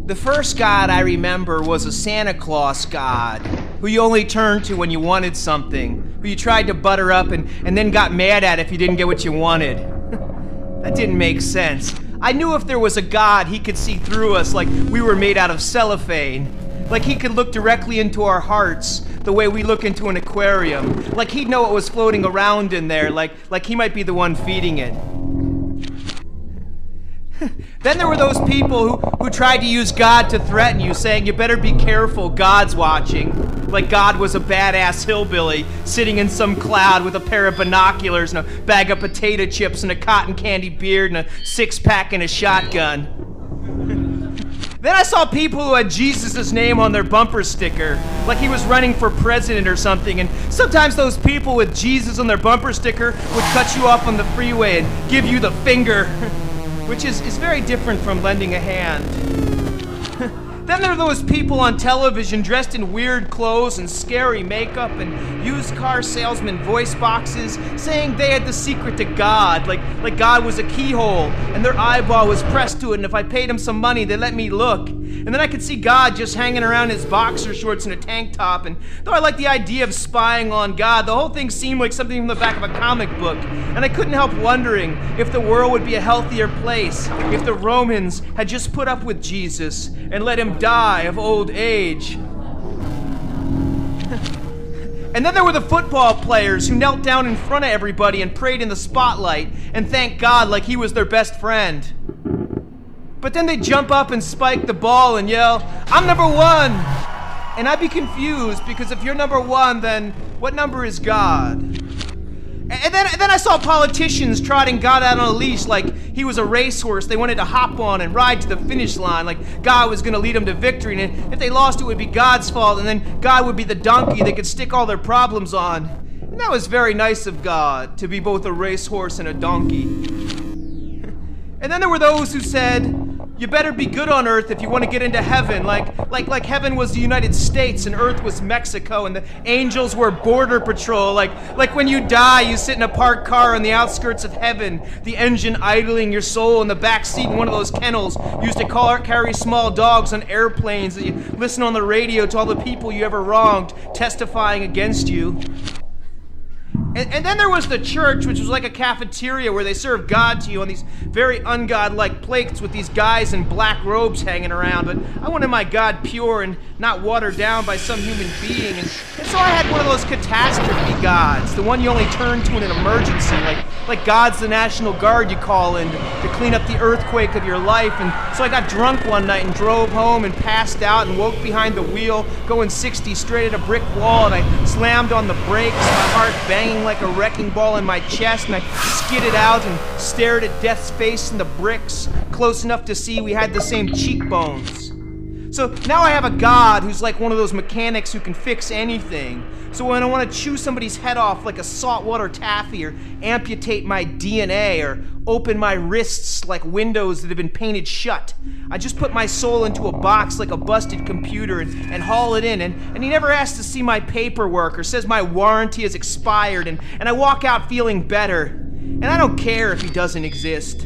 The first God I remember was a Santa Claus God, who you only turned to when you wanted something, who you tried to butter up and then got mad at if you didn't get what you wanted. That didn't make sense. I knew if there was a God, he could see through us like we were made out of cellophane. Like he could look directly into our hearts the way we look into an aquarium. Like he'd know what was floating around in there, like he might be the one feeding it. Then there were those people who tried to use God to threaten you, saying, you better be careful, God's watching. Like God was a badass hillbilly sitting in some cloud with a pair of binoculars and a bag of potato chips and a cotton candy beard and a six-pack and a shotgun. Then I saw people who had Jesus' name on their bumper sticker, like he was running for president or something, and sometimes those people with Jesus on their bumper sticker would cut you off on the freeway and give you the finger. Which is very different from lending a hand. Then there are those people on television dressed in weird clothes and scary makeup and used car salesman voice boxes saying they had the secret to God, like God was a keyhole and their eyeball was pressed to it, and if I paid them some money, they'd let me look. And then I could see God just hanging around in his boxer shorts and a tank top, and though I liked the idea of spying on God, the whole thing seemed like something from the back of a comic book, and I couldn't help wondering if the world would be a healthier place if the Romans had just put up with Jesus and let him die of old age. And then there were the football players who knelt down in front of everybody and prayed in the spotlight and thanked God like he was their best friend. But then they'd jump up and spike the ball and yell, "I'm number one!" And I'd be confused, because if you're number one, then what number is God? And then I saw politicians trotting God out on a leash like he was a racehorse they wanted to hop on and ride to the finish line, like God was going to lead them to victory, and if they lost it would be God's fault, and then God would be the donkey they could stick all their problems on. And that was very nice of God, to be both a racehorse and a donkey. And then there were those who said, you better be good on earth if you want to get into heaven, like heaven was the United States and earth was Mexico and the angels were border patrol, like when you die you sit in a parked car on the outskirts of heaven, the engine idling your soul in the back seat in one of those kennels used to carry small dogs on airplanes, that you listen on the radio to all the people you ever wronged testifying against you. And then there was the church, which was like a cafeteria where they served God to you on these very ungodlike plates with these guys in black robes hanging around. But I wanted my God pure and not watered down by some human being. And so I had one of those catastrophe gods, the one you only turn to in an emergency, like God's the National Guard you call in to clean up the earthquake of your life. And so I got drunk one night and drove home and passed out and woke behind the wheel, going 60 straight at a brick wall, and I slammed on the brakes, my heart banging like a wrecking ball in my chest, and I skidded out and stared at death's face in the bricks, close enough to see we had the same cheekbones. So now I have a God who's like one of those mechanics who can fix anything. So when I want to chew somebody's head off like a saltwater taffy, or amputate my DNA, or open my wrists like windows that have been painted shut, I just put my soul into a box like a busted computer and haul it in, and he never asks to see my paperwork or says my warranty has expired, and I walk out feeling better. And I don't care if he doesn't exist.